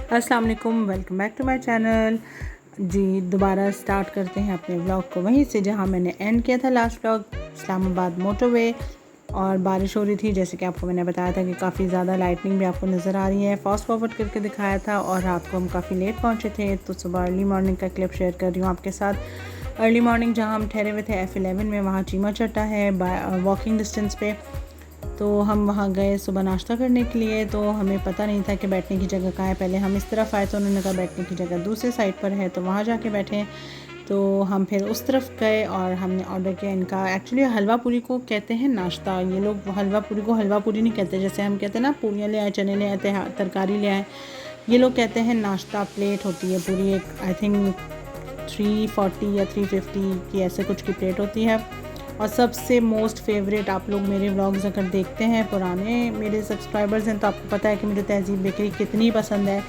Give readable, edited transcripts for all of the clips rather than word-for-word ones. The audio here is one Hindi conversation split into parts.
अस्सलाम वालेकुम, welcome back to my channel. जी दोबारा स्टार्ट करते हैं अपने व्लॉग को वहीं से जहां मैंने एंड किया था लास्ट व्लॉग, इस्लामाबाद मोटरवे। और बारिश हो रही थी, जैसे कि आपको मैंने बताया था कि काफ़ी ज़्यादा लाइटनिंग भी आपको नज़र आ रही है। फास्ट फॉरवर्ड करके दिखाया था और रात को हम काफ़ी लेट पहुँचे थे, तो सुबह अर्ली मॉर्निंग का क्लिप शेयर कर रही हूँ आपके साथ। अर्ली मॉर्निंग जहाँ हम ठहरे हुए थे F11 में, वहाँ चीमा चट्टा है वॉकिंग डिस्टेंस पे। तो हम वहाँ गए सुबह नाश्ता करने के लिए, तो हमें पता नहीं था कि बैठने की जगह कहाँ है। पहले हम इस तरफ आए तो उन्होंने कहा बैठने की जगह दूसरे साइड पर है, तो वहाँ जाके बैठे। तो हम फिर उस तरफ गए और हमने ऑर्डर किया। इनका एक्चुअली हलवा पूरी को कहते हैं नाश्ता। ये लोग हलवा पूरी को हलवा पूरी नहीं कहते, जैसे हम कहते हैं ना पूरियाँ ले आए, चने ले आए, तरकारी ले आए। ये लोग कहते हैं नाश्ता। प्लेट होती है पूरी, एक आई थिंक 340 या 350 की ऐसे कुछ की प्लेट होती है। और सबसे मोस्ट फेवरेट, आप लोग मेरे व्लॉग्स अगर देखते हैं, पुराने मेरे सब्सक्राइबर्स हैं, तो आपको पता है कि मुझे तहज़ीब बेकरी कितनी पसंद है,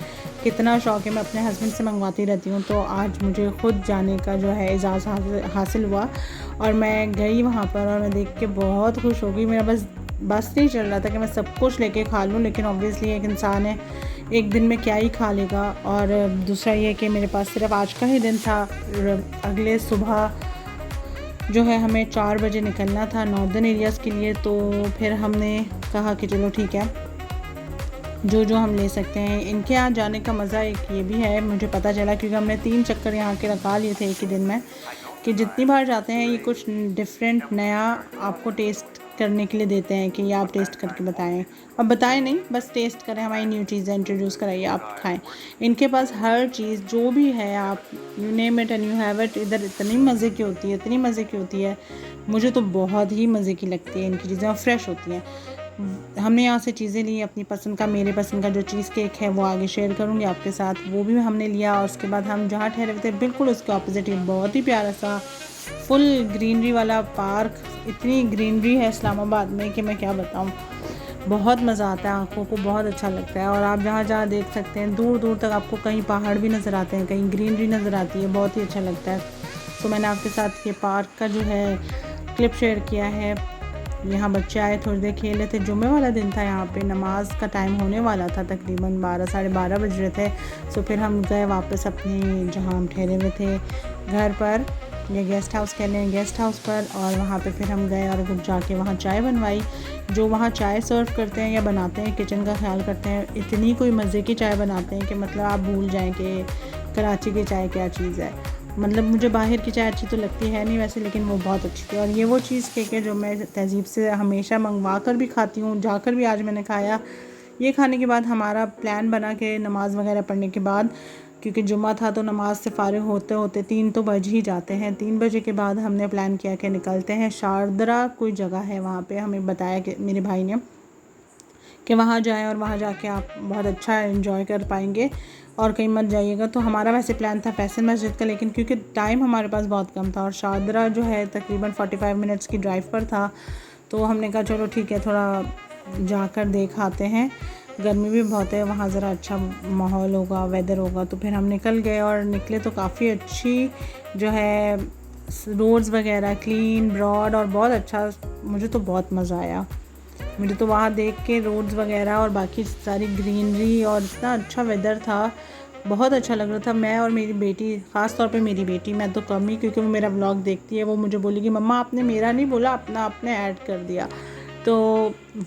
कितना शौक़ है। मैं अपने हस्बैंड से मंगवाती रहती हूँ, तो आज मुझे ख़ुद जाने का जो है इजाज़ हासिल हुआ और मैं गई वहाँ पर और मैं देख के बहुत खुश हो गई। मेरा बस नहीं चल रहा था कि मैं सब कुछ लेके खा लूँ, लेकिन ऑब्वियसली एक इंसान है, एक दिन में क्या ही खा लेगा। और दूसरा ये कि मेरे पास सिर्फ आज का ही दिन था। अगले सुबह जो है हमें 4 बजे निकलना था नॉर्दर्न एरियाज़ के लिए। तो फिर हमने कहा कि चलो ठीक है, जो हम ले सकते हैं। इनके यहाँ जाने का मज़ा एक ये भी है, मुझे पता चला, क्योंकि हमने 3 चक्कर यहाँ के लगा लिए थे एक ही दिन में, कि जितनी बार जाते हैं ये कुछ डिफरेंट नया आपको टेस्ट करने के लिए देते हैं कि ये आप टेस्ट करके बताएं। अब बताएं नहीं, बस टेस्ट करें, हमारी न्यू चीज़ें इंट्रोड्यूस कराइए, आप खाएं। इनके पास हर चीज़ जो भी है, आप you name it and you have it. इधर इतनी मज़े की होती है, इतनी मज़े की होती है, मुझे तो बहुत ही मज़े की लगती है इनकी चीज़ें, और फ्रेश होती हैं। हमने यहाँ से चीज़ें ली अपनी पसंद का। मेरे पसंद का जो चीज़ केक है वो आगे शेयर करूँगी आपके साथ, वो भी हमने लिया। और उसके बाद हम जहाँ ठहरे हुए थे बिल्कुल उसके ऑपोजिट ही बहुत ही प्यारा सा फुल ग्रीनरी वाला पार्क। इतनी ग्रीनरी है इस्लामाबाद में कि मैं क्या बताऊँ, बहुत मज़ा आता है, आँखों को बहुत अच्छा लगता है। और आप जहाँ देख सकते हैं दूर दूर तक आपको कहीं पहाड़ भी नज़र आते हैं, कहीं ग्रीनरी नज़र आती है, बहुत ही अच्छा लगता है। तो मैंने आपके साथ ये पार्क का जो है क्लिप शेयर किया है। यहाँ बच्चे आए, थोड़ी देर खेले थे, जुम्मे वाला दिन था, यहाँ पे नमाज का टाइम होने वाला था, तकरीबन 12 साढ़े 12 बज रहे थे। तो फिर हम गए वापस अपने जहाँ हम ठहरे हुए थे घर पर, या गेस्ट हाउस कह लें, गेस्ट हाउस पर। और वहाँ पे फिर हम गए और जाके वहाँ चाय बनवाई। जो वहाँ चाय सर्व करते हैं या बनाते हैं, किचन का ख्याल करते हैं, इतनी कोई मज़े की चाय बनाते हैं कि मतलब आप भूल जाएँ कि कराची की चाय क्या चीज़ है। मतलब मुझे बाहर की चाय अच्छी तो लगती है नहीं वैसे, लेकिन वो बहुत अच्छी थी। और ये वो चीज़ केक है जो मैं तहज़ीब से हमेशा मंगवा कर भी खाती हूँ, जाकर भी आज मैंने खाया। ये खाने के बाद हमारा प्लान बना कि नमाज़ वगैरह पढ़ने के बाद, क्योंकि जुम्मा था तो नमाज से फ़ारिग होते होते 3 तो बज ही जाते हैं। 3 बजे के बाद हमने प्लान किया कि निकलते हैं। शारदरा कोई जगह है वहाँ पे, हमें बताया कि मेरे भाई ने कि वहाँ जाएं और वहाँ जाके आप बहुत अच्छा एंजॉय कर पाएंगे और कहीं मत जाइएगा। तो हमारा वैसे प्लान था फैसल मस्जिद का, लेकिन क्योंकि टाइम हमारे पास बहुत कम था और शारदरा जो है तकरीबन 45 मिनट्स की ड्राइव पर था, तो हमने कहा चलो ठीक है, थोड़ा जाकर देख आते हैं। गर्मी भी बहुत है वहाँ, ज़रा अच्छा माहौल होगा, वेदर होगा। तो फिर हम निकल गए और निकले तो काफ़ी अच्छी जो है रोड्स वगैरह, क्लीन ब्रॉड और बहुत अच्छा। मुझे तो बहुत मज़ा आया, मुझे तो वहाँ देख के रोड्स वगैरह और बाकी सारी ग्रीनरी, और इतना अच्छा वेदर था, बहुत अच्छा लग रहा था। मैं और मेरी बेटी, ख़ास तौर पे मेरी बेटी, मैं तो कम ही क्योंकि वो मेरा व्लॉग देखती है, वो मुझे बोली कि मम्मा आपने मेरा नहीं बोला, अपना आपने ऐड कर दिया। तो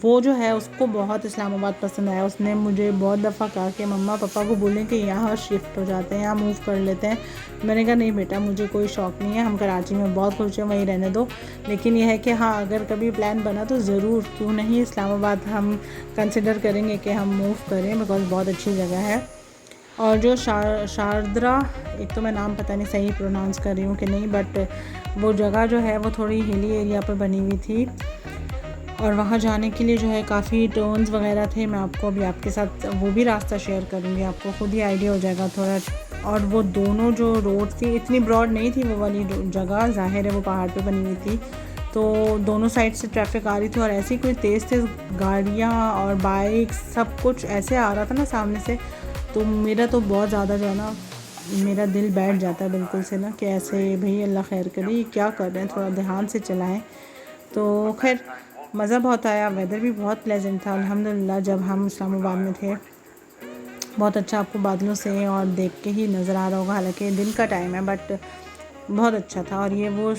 वो जो है उसको बहुत इस्लामाबाद पसंद आया। उसने मुझे बहुत दफ़ा कहा कि मम्मा पापा को बोलें कि यहाँ शिफ्ट हो जाते हैं, यहाँ मूव कर लेते हैं। मैंने कहा नहीं बेटा, मुझे कोई शौक़ नहीं है, हम कराची में बहुत खुश हैं, वहीं रहने दो। लेकिन यह है कि हाँ, अगर कभी प्लान बना तो ज़रूर, क्यों नहीं, इस्लामाबाद हम कंसिडर करेंगे कि हम मूव करें, बिकॉज़ बहुत अच्छी जगह है। और जो शारदरा, एक तो मैं नाम पता नहीं सही प्रोनाउंस कर रही हूँ कि नहीं, बट वो जगह जो है वो थोड़ी हिली एरिया पर बनी हुई थी और वहाँ जाने के लिए जो है काफ़ी टर्न्स वगैरह थे। मैं आपको अभी आपके साथ वो भी रास्ता शेयर करूँगी, आपको खुद ही आइडिया हो जाएगा थोड़ा। और वो दोनों जो रोड थी इतनी ब्रॉड नहीं थी वो वाली जगह, ज़ाहिर है वो पहाड़ पे बनी हुई थी, तो दोनों साइड से ट्रैफिक आ रही थी और ऐसी कोई तेज़ गाड़ियाँ और बाइक, सब कुछ ऐसे आ रहा था ना सामने से। तो मेरा तो बहुत ज़्यादा जो है ना, मेरा दिल बैठ जाता है बिल्कुल से ना, कि ऐसे भाई अल्लाह खैर करे, ये क्या कर रहे हैं, थोड़ा ध्यान से चलाएं। तो खैर मज़ा बहुत आया, वेदर भी बहुत प्लेजेंट था अल्हम्दुलिल्लाह जब हम इस्लामाबाद में थे। बहुत अच्छा आपको बादलों से और देख के ही नज़र आ रहा होगा, हालांकि दिन का टाइम है, बट बहुत अच्छा था। और ये वो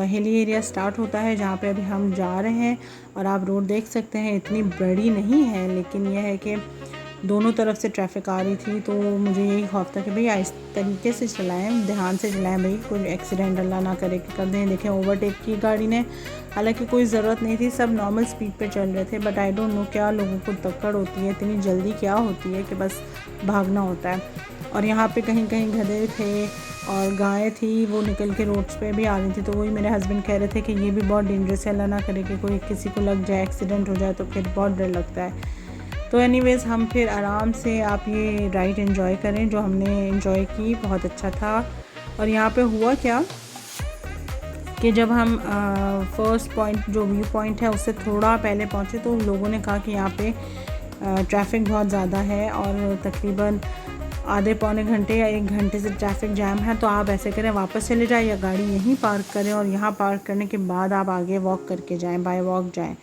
हिली एरिया स्टार्ट होता है जहाँ पे अभी हम जा रहे हैं, और आप रोड देख सकते हैं, इतनी बड़ी नहीं है, लेकिन यह है कि दोनों तरफ से ट्रैफिक आ रही थी, तो मुझे यही खौफ था कि भैया इस तरीके से चलाएं, ध्यान से चलाएं भाई, कोई एक्सीडेंट अल्लाह ना करे कि कर दें। देखें ओवरटेक की गाड़ी ने, हालांकि कोई ज़रूरत नहीं थी, सब नॉर्मल स्पीड पे चल रहे थे, बट आई डोंट नो क्या लोगों को तक्कड़ होती है, इतनी जल्दी क्या होती है कि बस भागना होता है। और यहाँ पे कहीं कहीं गधे थे और गायें थी, वो निकल के रोड्स पे भी आ रही थी, तो वही मेरे हस्बैंड कह रहे थे कि ये भी बहुत डेंजरस है, अल्लाह ना करे कि कोई किसी को लग जाए, एक्सीडेंट हो जाए, तो फिर बहुत डर लगता है। तो एनीवेज़ हम फिर आराम से आप ये राइड एंजॉय करें जो हमने एंजॉय की, बहुत अच्छा था। और यहाँ पे हुआ क्या कि जब हम फर्स्ट पॉइंट जो व्यू पॉइंट है उससे थोड़ा पहले पहुँचे, तो लोगों ने कहा कि यहाँ पे ट्रैफिक बहुत ज़्यादा है और तकरीबन आधे पौने घंटे या 1 घंटे से ट्रैफिक जैम है, तो आप ऐसे करें वापस चले जाएं या गाड़ी यहीं पार्क करें और यहाँ पार्क करने के बाद आप आगे वॉक करके जाएं, बाय वॉक जाएं।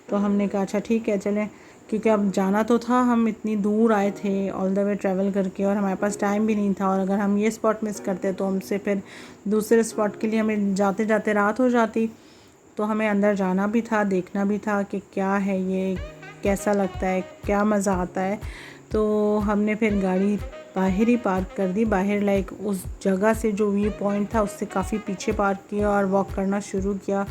तो हमने कहा अच्छा ठीक है चलें, क्योंकि अब जाना तो था, हम इतनी दूर आए थे ऑल द वे ट्रैवल करके, और हमारे पास टाइम भी नहीं था, और अगर हम ये स्पॉट मिस करते तो हमसे फिर दूसरे स्पॉट के लिए हमें जाते जाते रात हो जाती। तो हमें अंदर जाना भी था, देखना भी था कि क्या है ये, कैसा लगता है, क्या मज़ा आता है। तो हमने फिर गाड़ी बाहर ही पार्क कर दी, बाहर लाइक उस जगह से जो व्यू पॉइंट था उससे काफ़ी पीछे पार्क किया और वॉक करना शुरू किया।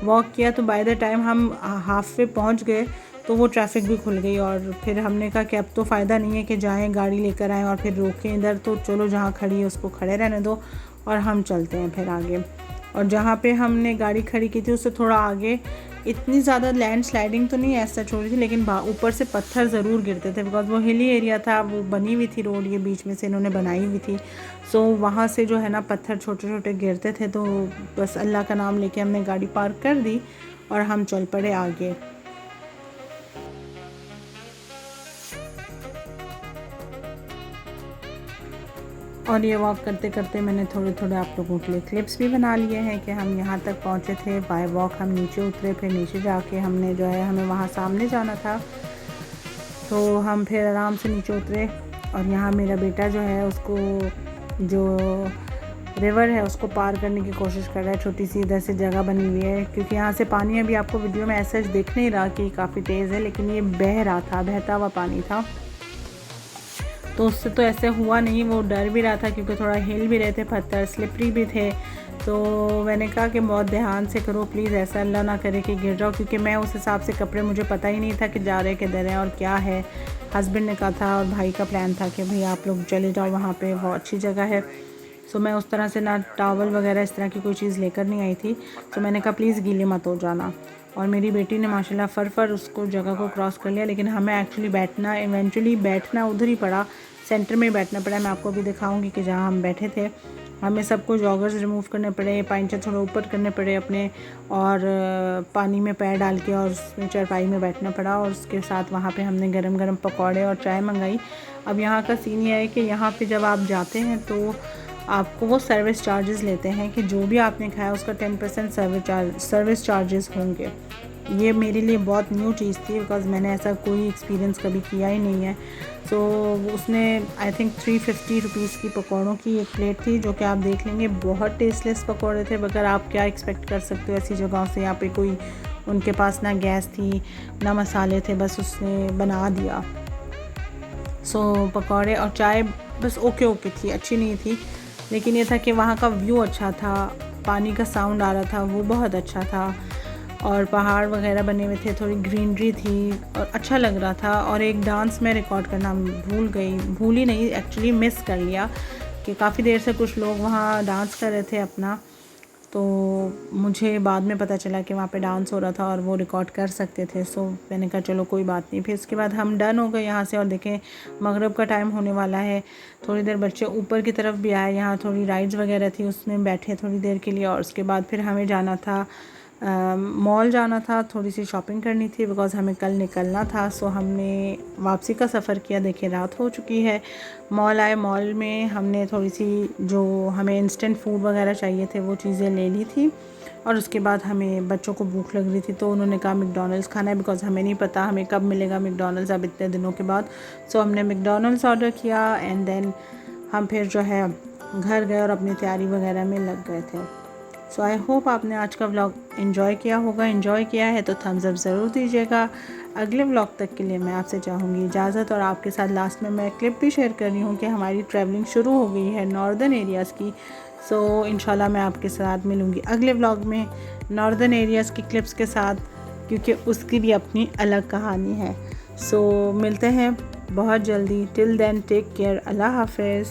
वॉक किया तो बाय द टाइम हम हाफ वे पहुंच गए तो वो ट्रैफिक भी खुल गई, और फिर हमने कहा कि अब तो फ़ायदा नहीं है कि जाएं गाड़ी लेकर आएँ और फिर रोकें इधर, तो चलो जहाँ खड़ी है उसको खड़े रहने दो और हम चलते हैं फिर आगे। और जहाँ पे हमने गाड़ी खड़ी की थी उससे थोड़ा आगे इतनी ज़्यादा लैंड स्लाइडिंग तो नहीं ऐसा हो रही थी, लेकिन ऊपर से पत्थर ज़रूर गिरते थे, बिकॉज वो हिली एरिया था, वो बनी हुई थी रोड, ये बीच में से इन्होंने बनाई हुई थी, सो वहाँ से जो है ना पत्थर छोटे छोटे गिरते थे। तो बस अल्लाह का नाम लेके हमने गाड़ी पार्क कर दी और हम चल पड़े आगे। और ये वॉक करते करते मैंने थोड़े थोड़े आप लोगों के लिए क्लिप्स भी बना लिए हैं कि हम यहाँ तक पहुँचे थे, बाय वॉक हम नीचे उतरे, फिर नीचे जाके हमने जो है हमें वहाँ सामने जाना था, तो हम फिर आराम से नीचे उतरे। और यहाँ मेरा बेटा जो है उसको जो रिवर है उसको पार करने की कोशिश कर रहा है, छोटी सी इधर से जगह बनी हुई है, क्योंकि यहाँ से पानी अभी आपको वीडियो में ऐसा दिख नहीं रहा कि काफ़ी तेज़ है, लेकिन ये बह रहा था, बहता हुआ पानी था, तो उससे तो ऐसे हुआ नहीं, वो डर भी रहा था क्योंकि थोड़ा हिल भी रहे थे, पत्थर स्लिपरी भी थे। तो मैंने कहा कि बहुत ध्यान से करो प्लीज़, ऐसा अल्लाह ना करे कि गिर जाओ, क्योंकि मैं उस हिसाब से कपड़े, मुझे पता ही नहीं था कि जा रहे किधर हैं और क्या है। हस्बैंड ने कहा था और भाई का प्लान था कि भाई आप लोग चले जाओ वहाँ पे, बहुत अच्छी जगह है। सो मैं उस तरह से ना टावल वगैरह इस तरह की कोई चीज़ लेकर नहीं आई थी, तो मैंने कहा प्लीज़ गीले मत हो जाना। और मेरी बेटी ने माशाल्लाह फर उसको जगह को क्रॉस कर लिया, लेकिन हमें एक्चुअली इवेंचुअली बैठना उधर ही पड़ा, सेंटर में ही बैठना पड़ा। मैं आपको भी दिखाऊंगी कि जहाँ हम बैठे थे हमें सबको जॉगर्स रिमूव करने पड़े, पाइंचा थोड़ा ऊपर करने पड़े अपने, और पानी में पैर डाल के और उसमें चारपाई में बैठना पड़ा, और उसके साथ वहाँ पे हमने गरम गरम पकौड़े और चाय मंगाई। अब यहाँ का सीन ये है कि यहाँ पे जब आप जाते हैं तो आपको वो सर्विस चार्जेस लेते हैं कि जो भी आपने खाया उसका 10% सर्विस चार्जेस होंगे। ये मेरे लिए बहुत न्यू चीज़ थी, बिकॉज़ मैंने ऐसा कोई एक्सपीरियंस कभी किया ही नहीं है। सो उसने आई थिंक 350 रुपीज़ की पकौड़ों की एक प्लेट थी, जो कि आप देख लेंगे बहुत टेस्टलेस पकौड़े थे, मगर आप क्या एक्सपेक्ट कर सकते हो ऐसी जगहों से। यहाँ पे कोई उनके पास ना गैस थी ना मसाले थे, बस उसने बना दिया। सो पकौड़े और चाय बस ओके थी, अच्छी नहीं थी, लेकिन ये था कि वहाँ का व्यू अच्छा था, पानी का साउंड आ रहा था वो बहुत अच्छा था, और पहाड़ वगैरह बने हुए थे, थोड़ी ग्रीनरी थी और अच्छा लग रहा था। और एक डांस मैं रिकॉर्ड करना भूल ही नहीं, एक्चुअली मिस कर लिया कि काफ़ी देर से कुछ लोग वहाँ डांस कर रहे थे अपना, तो मुझे बाद में पता चला कि वहाँ पे डांस हो रहा था और वो रिकॉर्ड कर सकते थे। सो मैंने कहा चलो कोई बात नहीं। फिर उसके बाद हम डन हो गए यहाँ से, और देखें मगरिब का टाइम होने वाला है। थोड़ी देर बच्चे ऊपर की तरफ भी आए, यहाँ थोड़ी राइड्स वगैरह थी उसमें बैठे थोड़ी देर के लिए, और उसके बाद फिर हमें जाना था मॉल जाना था, थोड़ी सी शॉपिंग करनी थी बिकॉज़ हमें कल निकलना था। सो हमने वापसी का सफ़र किया। देखिए रात हो चुकी है। मॉल आए, मॉल में हमने थोड़ी सी जो हमें इंस्टेंट फूड वगैरह चाहिए थे वो चीज़ें ले ली थी। और उसके बाद हमें बच्चों को भूख लग रही थी तो उन्होंने कहा मैकडॉनल्ड्स खाना है, बिकॉज़ हमें नहीं पता हमें कब मिलेगा मैकडॉनल्ड्स अब इतने दिनों के बाद। सो हमने मैकडॉनल्ड्स ऑर्डर किया एंड देन हम फिर जो है घर गए और अपनी तैयारी वगैरह में लग गए थे। सो आई होप आपने आज का व्लॉग एंजॉय किया होगा। एंजॉय किया है तो थम्स अप ज़रूर दीजिएगा। अगले व्लॉग तक के लिए मैं आपसे चाहूँगी इजाज़त, और आपके साथ लास्ट में मैं क्लिप भी शेयर कर रही हूँ कि हमारी ट्रैवलिंग शुरू हो गई है नॉर्दर्न एरियाज़ की। सो इंशाल्लाह मैं आपके साथ मिलूँगी अगले व्लॉग में नॉर्दर्न एरियाज़ की क्लिप्स के साथ, क्योंकि उसकी भी अपनी अलग कहानी है। सो मिलते हैं बहुत जल्दी। Till then take care. अल्लाह हाफ़िज़।